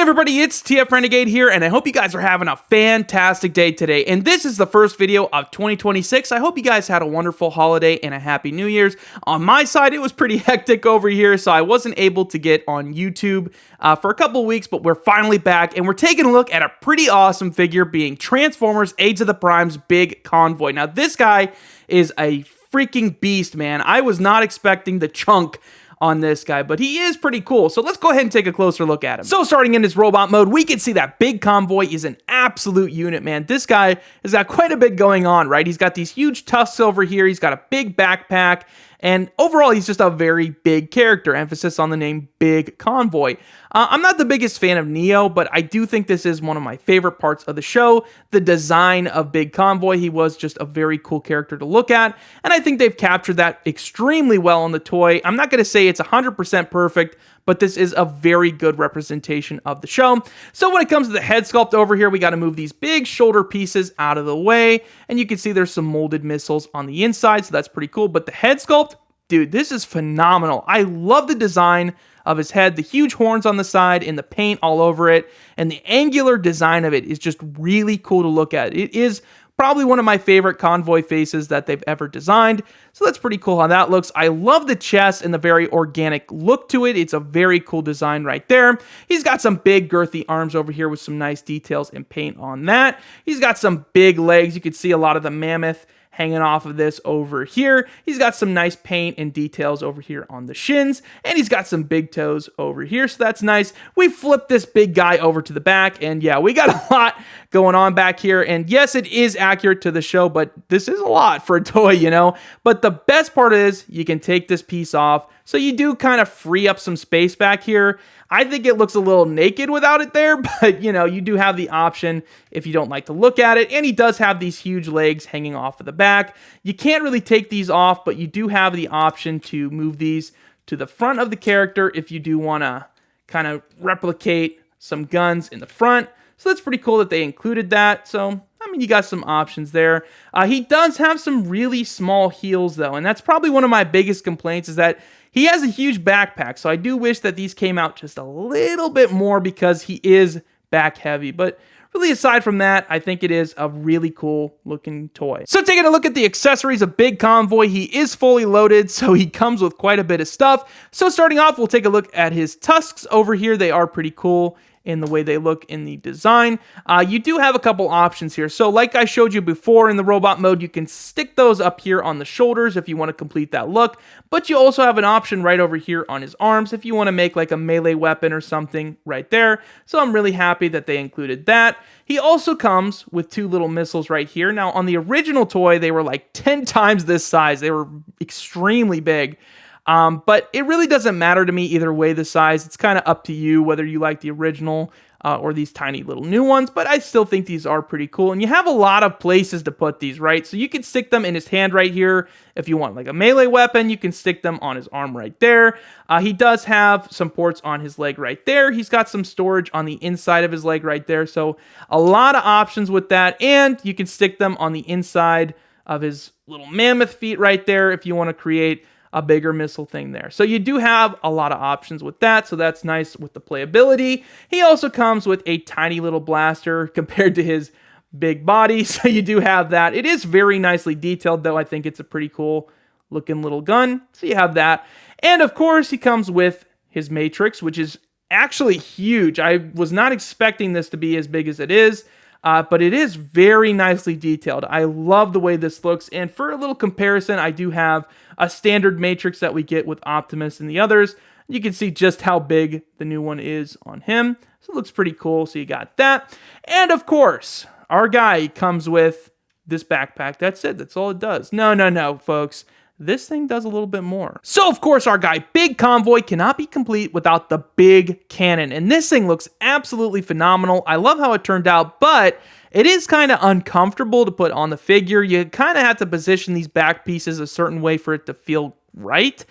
everybody, it's TF Renegade here, and I hope you guys are having a fantastic day today. And this is the first video of 2026. I hope you guys had a wonderful holiday and a happy New Year's. On my side, it was pretty hectic over here, so I wasn't able to get on YouTube for a couple weeks, but we're finally back, and we're taking a look at a pretty awesome figure being Transformers Age of the Prime's Big Convoy. Now, this guy is a freaking beast, man. I was not expecting the chunk on this guy, but he is pretty cool. So let's go ahead and take a closer look at him. So starting in his robot mode, we can see that Big Convoy is an absolute unit, man. This guy has got quite a bit going on, right? He's got these huge tusks over here. He's got a big backpack. And overall, he's just a very big character. Emphasis on the name Big Convoy. I'm not the biggest fan of Neo, but I do think this is one of my favorite parts of the show. The design of Big Convoy, he was just a very cool character to look at. And I think they've captured that extremely well on the toy. I'm not going to say it's 100% perfect, but this is a very good representation of the show. So when it comes to the head sculpt over here, we got to move these big shoulder pieces out of the way. And you can see there's some molded missiles on the inside, so that's pretty cool. But the head sculpt, dude, this is phenomenal. I love the design of his head, the huge horns on the side and the paint all over it. And the angular design of it is just really cool to look at. It is probably one of my favorite Convoy faces that they've ever designed. So that's pretty cool how that looks. I love the chest and the very organic look to it. It's a very cool design right there. He's got some big girthy arms over here with some nice details and paint on that. He's got some big legs. You can see a lot of the mammoth hanging off of this over here. He's got some nice paint and details over here on the shins, and he's got some big toes over here, so that's nice. We flipped this big guy over to the back, and yeah, we got a lot going on back here, and yes, it is accurate to the show, but this is a lot for a toy, you know? But the best part is you can take this piece off, so you do kind of free up some space back here. I think it looks a little naked without it there, but, you know, you do have the option if you don't like to look at it. And he does have these huge legs hanging off of the back. You can't really take these off, but you do have the option to move these to the front of the character if you do want to kind of replicate some guns in the front. So that's pretty cool that they included that. So, I mean, you got some options there. He does have some really small heels, though, and that's probably one of my biggest complaints is that he has a huge backpack, so I do wish that these came out just a little bit more because he is back heavy. But really, aside from that, I think it is a really cool looking toy. So taking a look at the accessories of Big Convoy, he is fully loaded, so he comes with quite a bit of stuff. So starting off, we'll take a look at his tusks over here. They are pretty cool in the way they look in the design. You do have a couple options here. So like I showed you before in the robot mode, you can stick those up here on the shoulders if you want to complete that look, but you also have an option right over here on his arms if you want to make like a melee weapon or something right there. So I'm really happy that they included that. He also comes with two little missiles right here. Now on the original toy, they were like 10 times this size. They were extremely big. But it really doesn't matter to me either way the size. It's kind of up to you whether you like the original or these tiny little new ones, but I still think these are pretty cool. And you have a lot of places to put these, right? So you can stick them in his hand right here. If you want like a melee weapon, you can stick them on his arm right there. He does have some ports on his leg right there. He's got some storage on the inside of his leg right there. So a lot of options with that. And you can stick them on the inside of his little mammoth feet right there if you want to create a bigger missile thing there. So you do have a lot of options with that, so that's nice with the playability. He also comes with a tiny little blaster compared to his big body, so you do have that. It is very nicely detailed, though. I think it's a pretty cool looking little gun, so you have that. And of course, he comes with his Matrix, which is actually huge. I was not expecting this to be as big as it is. But it is very nicely detailed. I love the way this looks. And for a little comparison, I do have a standard Matrix that we get with Optimus and the others. You can see just how big the new one is on him. So it looks pretty cool. So you got that. And of course, our guy comes with this backpack. That's it. That's all it does. No, folks. This thing does a little bit more. So, of course, our guy, Big Convoy, cannot be complete without the big cannon. And this thing looks absolutely phenomenal. I love how it turned out, but it is kind of uncomfortable to put on the figure. You kind of have to position these back pieces a certain way for it to feel right.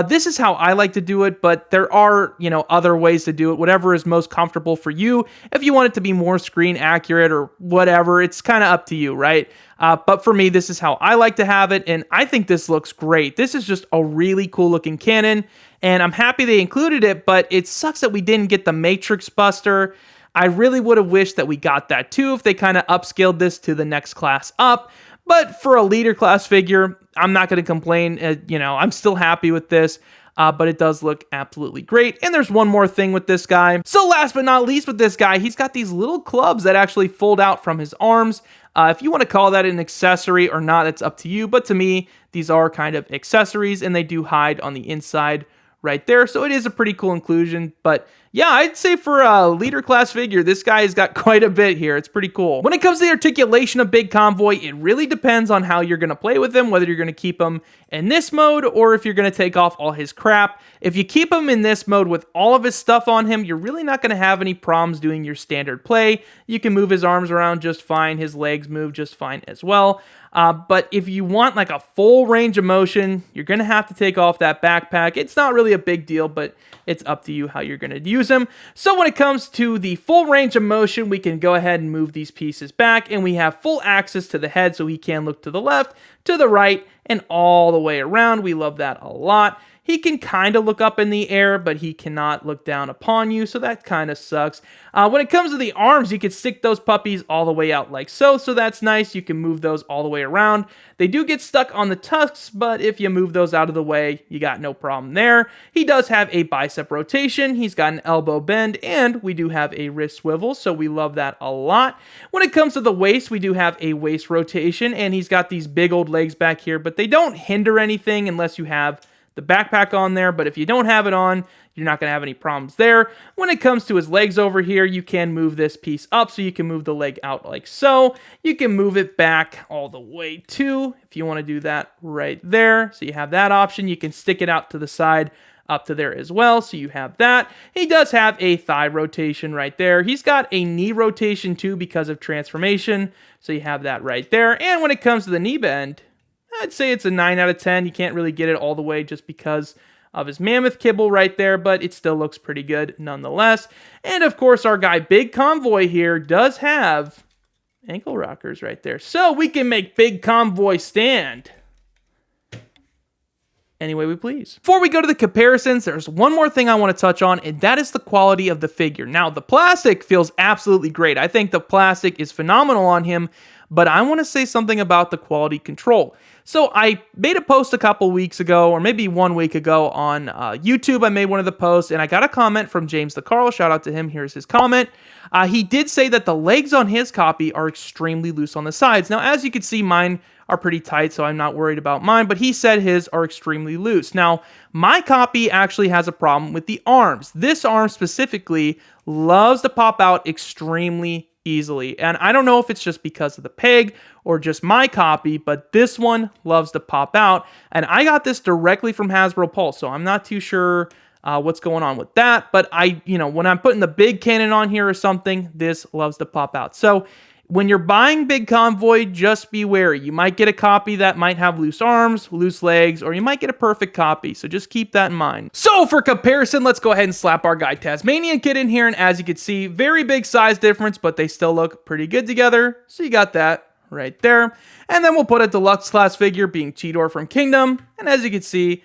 This is how I like to do it, but there are, other ways to do it. Whatever is most comfortable for you. If you want it to be more screen accurate or whatever, it's kind of up to you, right? But for me, this is how I like to have it, and I think this looks great. This is just a really cool looking cannon, and I'm happy they included it, but it sucks that we didn't get the Matrix Buster. I really would have wished that we got that too if they kind of upscaled this to the next class up. But for a leader class figure, I'm not going to complain. I'm still happy with this. But it does look absolutely great. And there's one more thing with this guy. So last but not least with this guy, he's got these little clubs that actually fold out from his arms. If you want to call that an accessory or not, it's up to you. But to me, these are kind of accessories, and they do hide on the inside right there. So it is a pretty cool inclusion. But yeah, I'd say for a leader class figure, this guy has got quite a bit here. It's pretty cool. When it comes to the articulation of Big Convoy, it really depends on how you're going to play with him, whether you're going to keep him in this mode or if you're going to take off all his crap. If you keep him in this mode with all of his stuff on him, you're really not going to have any problems doing your standard play. You can move his arms around just fine. His legs move just fine as well. But if you want like a full range of motion, you're going to have to take off that backpack. It's not really a big deal, but it's up to you how you're going to use them. So when it comes to the full range of motion, we can go ahead and move these pieces back, and we have full access to the head, so he can look to the left, to the right, and all the way around. We love that a lot. He can kind of look up in the air, but he cannot look down upon you, so that kind of sucks. When it comes to the arms, you can stick those puppies all the way out like so that's nice. You can move those all the way around. They do get stuck on the tusks, but if you move those out of the way, you got no problem there. He does have a bicep rotation, he's got an elbow bend, and we do have a wrist swivel, so we love that a lot. When it comes to the waist, we do have a waist rotation, and he's got these big old legs back here, but they don't hinder anything unless you have the backpack on there, but if you don't have it on, you're not going to have any problems there. When it comes to his legs over here, you can move this piece up, so you can move the leg out like so. You can move it back all the way too, if you want to do that right there. So you have that option. You can stick it out to the side up to there as well, so you have that. He does have a thigh rotation right there. He's got a knee rotation too because of transformation, so you have that right there. And when it comes to the knee bend, I'd say it's a 9 out of 10. You can't really get it all the way just because of his mammoth kibble right there, but it still looks pretty good nonetheless. And of course, our guy Big Convoy here does have ankle rockers right there. So we can make Big Convoy stand any way we please. Before we go to the comparisons, there's one more thing I want to touch on, and that is the quality of the figure. Now, the plastic feels absolutely great. I think the plastic is phenomenal on him, but I want to say something about the quality control. So I made a post a couple weeks ago, or maybe 1 week ago on YouTube. I made one of the posts, and I got a comment from James the Carl. Shout out to him. Here's his comment. He did say that the legs on his copy are extremely loose on the sides. Now, as you can see, mine are pretty tight, so I'm not worried about mine, but he said his are extremely loose. Now, my copy actually has a problem with the arms. This arm specifically loves to pop out extremely easily, and I don't know if it's just because of the peg or just my copy, but this one loves to pop out, and I got this directly from Hasbro Pulse, so I'm not too sure what's going on with that, but when I'm putting the big cannon on here or something, this loves to pop out. So when you're buying Big Convoy, just be wary. You might get a copy that might have loose arms, loose legs, or you might get a perfect copy, so just keep that in mind. So for comparison, let's go ahead and slap our guy Tasmanian Kid in here, and as you can see, very big size difference, but they still look pretty good together, so you got that right there. And then we'll put a deluxe class figure being Cheetor from Kingdom, and as you can see,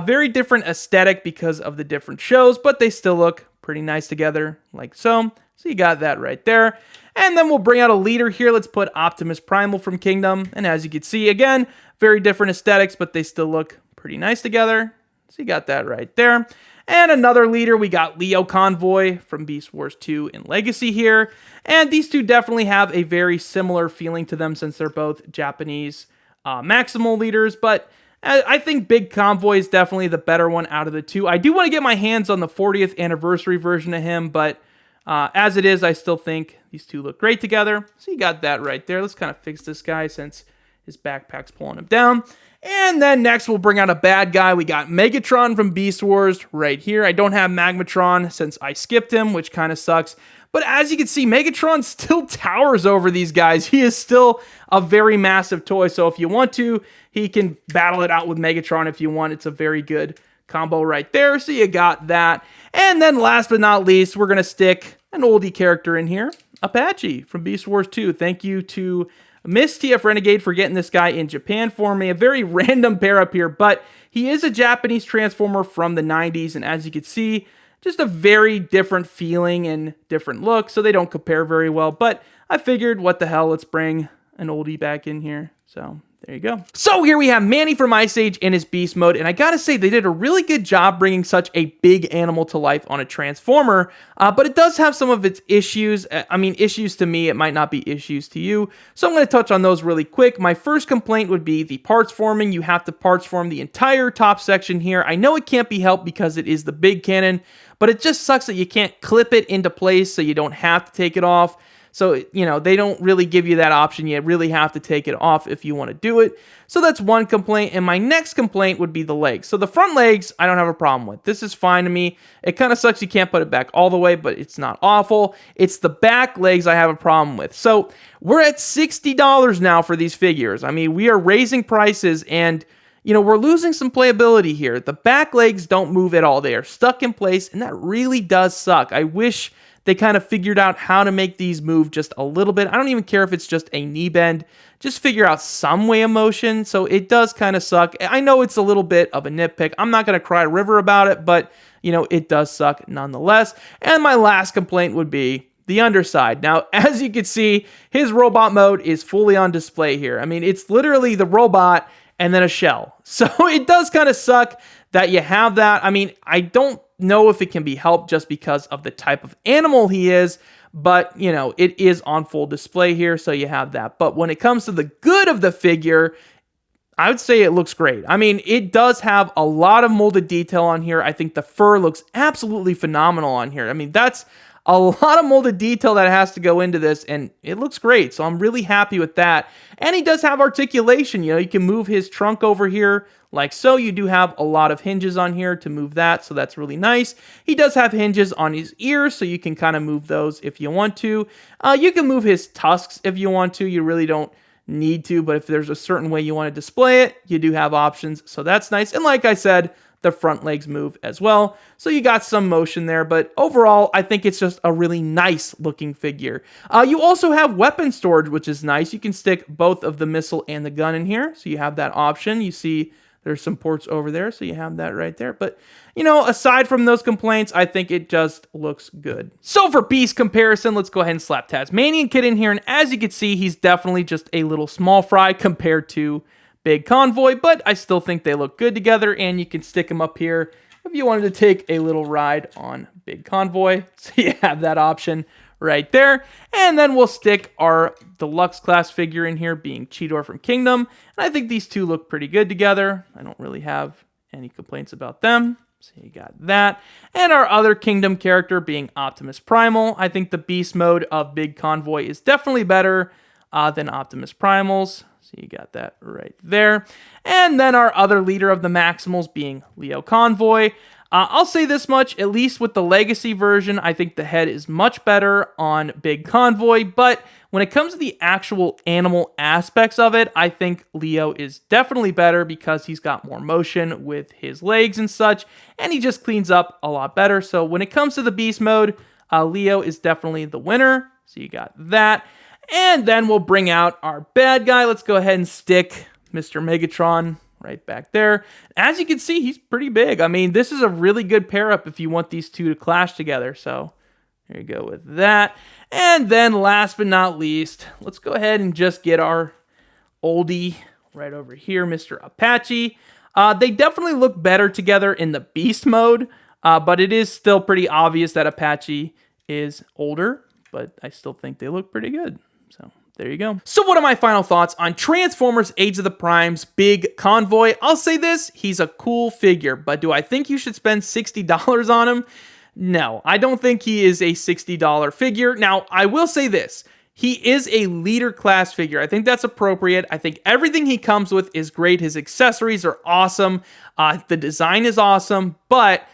very different aesthetic because of the different shows, but they still look pretty nice together, like so. So you got that right there. And then we'll bring out a leader here. Let's put Optimus Primal from Kingdom. And as you can see, again, very different aesthetics, but they still look pretty nice together. So you got that right there. And another leader, we got Leo Convoy from Beast Wars 2 in Legacy here. And these two definitely have a very similar feeling to them since they're both Japanese Maximal leaders. But I think Big Convoy is definitely the better one out of the two. I do want to get my hands on the 40th anniversary version of him, but as it is, I still think these two look great together. So you got that right there. Let's kind of fix this guy since his backpack's pulling him down. And then next, we'll bring out a bad guy. We got Megatron from Beast Wars right here. I don't have Magmatron since I skipped him, which kind of sucks. But as you can see, Megatron still towers over these guys. He is still a very massive toy. So if you want to, he can battle it out with Megatron if you want. It's a very good combo right there. So you got that. And then last but not least, we're going to stick an oldie character in here, Apache from Beast Wars 2. Thank you to Miss TF Renegade for getting this guy in Japan for me. A very random pair up here, but he is a Japanese Transformer from the 90s, and as you can see, just a very different feeling and different look, so they don't compare very well, but I figured, what the hell, let's bring an oldie back in here. So there you go. So here we have Manny from Ice Age in his beast mode, and I gotta say, they did a really good job bringing such a big animal to life on a Transformer, but it does have some of its issues. I mean, issues to me, it might not be issues to you, so I'm gonna touch on those really quick. My first complaint would be the parts forming. You have to parts form the entire top section here. I know it can't be helped because it is the big cannon, but it just sucks that you can't clip it into place so you don't have to take it off. So, you know, they don't really give you that option. You really have to take it off if you want to do it. So that's one complaint. And my next complaint would be the legs. So the front legs, I don't have a problem with. This is fine to me. It kind of sucks you can't put it back all the way, but it's not awful. It's the back legs I have a problem with. So we're at $60 now for these figures. I mean, we are raising prices and, you know, we're losing some playability here. The back legs don't move at all. They are stuck in place, and that really does suck. I wish they kind of figured out how to make these move just a little bit. I don't even care if it's just a knee bend. Just figure out some way of motion. So it does kind of suck. I know it's a little bit of a nitpick. I'm not going to cry a river about it, but, you know, it does suck nonetheless. And my last complaint would be the underside. Now, as you can see, his robot mode is fully on display here. I mean, it's literally the robot and then a shell. So it does kind of suck that you have that. I mean, I don't know if it can be helped just because of the type of animal he is, but, you know, it is on full display here, so you have that. But when it comes to the good of the figure, I would say it looks great. I mean, it does have a lot of molded detail on here. I think the fur looks absolutely phenomenal on here. I mean, that's a lot of molded detail that has to go into this, and it looks great, so I'm really happy with that. And he does have articulation. You know, you can move his trunk over here like so. You do have a lot of hinges on here to move that, so that's really nice. He does have hinges on his ears, so you can kind of move those if you want to. You can move his tusks if you want to. You really don't need to, but if there's a certain way you want to display it, you do have options, so that's nice. And like I said, the front legs move as well, so you got some motion there, but overall, I think it's just a really nice looking figure. You also have weapon storage, which is nice. You can stick both of the missile and the gun in here, so you have that option. You see there's some ports over there, so you have that right there. But, you know, aside from those complaints, I think it just looks good. So for beast comparison, let's go ahead and slap Tasmanian Kid in here, and as you can see, he's definitely just a little small fry compared to Big Convoy, but I still think they look good together, and you can stick them up here if you wanted to take a little ride on Big Convoy. So you have that option right there. And then we'll stick our deluxe class figure in here, being Cheetor from Kingdom. And I think these two look pretty good together. I don't really have any complaints about them. So you got that. And our other Kingdom character being Optimus Primal. I think the beast mode of Big Convoy is definitely better than Optimus Primal's. So you got that right there. And then our other leader of the Maximals being Leo Convoy. I'll say this much, at least with the Legacy version, I think the head is much better on Big Convoy, but when it comes to the actual animal aspects of it, I think Leo is definitely better because he's got more motion with his legs and such, and he just cleans up a lot better. So when it comes to the beast mode, Leo is definitely the winner. So you got that. And then we'll bring out our bad guy. Let's go ahead and stick Mr. Megatron right back there. As you can see, he's pretty big. I mean, this is a really good pair up if you want these two to clash together. So there you go with that. And then last but not least, let's go ahead and just get our oldie right over here, Mr. Apache. They definitely look better together in the beast mode, but it is still pretty obvious that Apache is older, but I still think they look pretty good. So there you go. So what are my final thoughts on Transformers Age of the Primes Big Convoy? I'll say this, he's a cool figure, but do I think you should spend $60 on him? No, I don't think he is a $60 figure. Now, I will say this, he is a leader class figure. I think that's appropriate. I think everything he comes with is great. His accessories are awesome. The design is awesome, but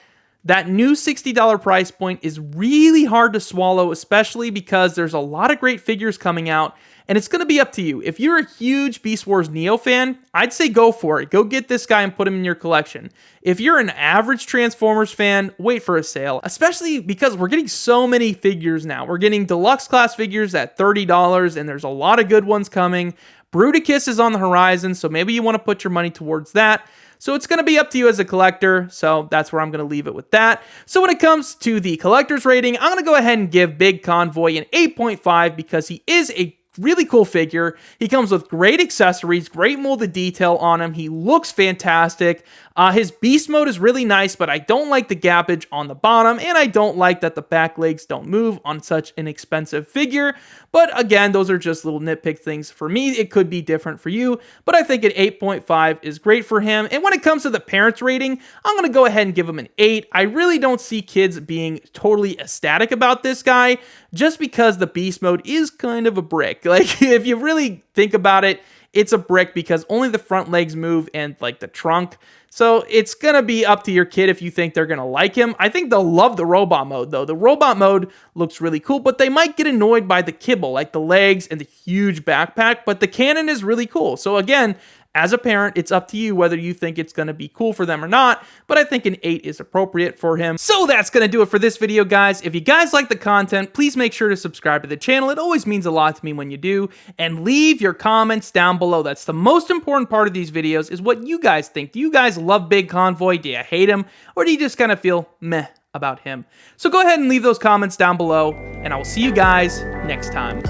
that new $60 price point is really hard to swallow, especially because there's a lot of great figures coming out, and it's going to be up to you. If you're a huge Beast Wars Neo fan, I'd say go for it. Go get this guy and put him in your collection. If you're an average Transformers fan, wait for a sale, especially because we're getting so many figures now. We're getting deluxe class figures at $30, and there's a lot of good ones coming. Bruticus is on the horizon, so maybe you want to put your money towards that. So it's going to be up to you as a collector, so that's where I'm going to leave it with that. So when it comes to the collector's rating, I'm going to go ahead and give Big Convoy an 8.5 because he is a really cool figure. He comes with great accessories, great molded detail on him. He looks fantastic. His beast mode is really nice, but I don't like the gappage on the bottom, and I don't like that the back legs don't move on such an expensive figure. But again, those are just little nitpick things for me. It could be different for you, but I think an 8.5 is great for him. And when it comes to the parents' rating, I'm going to go ahead and give him an 8. I really don't see kids being totally ecstatic about this guy, just because the beast mode is kind of a brick. Like, if you really think about it, it's a brick because only the front legs move and like the trunk. So it's going to be up to your kid if you think they're going to like him. I think they'll love the robot mode though. The robot mode looks really cool, but they might get annoyed by the kibble, like the legs and the huge backpack, but the cannon is really cool. So again, as a parent, it's up to you whether you think it's going to be cool for them or not, but I think an 8 is appropriate for him. So that's going to do it for this video, guys. If you guys like the content, please make sure to subscribe to the channel. It always means a lot to me when you do, and leave your comments down below. That's the most important part of these videos, is what you guys think. Do you guys love Big Convoy? Do you hate him? Or do you just kind of feel meh about him? So go ahead and leave those comments down below, and I will see you guys next time.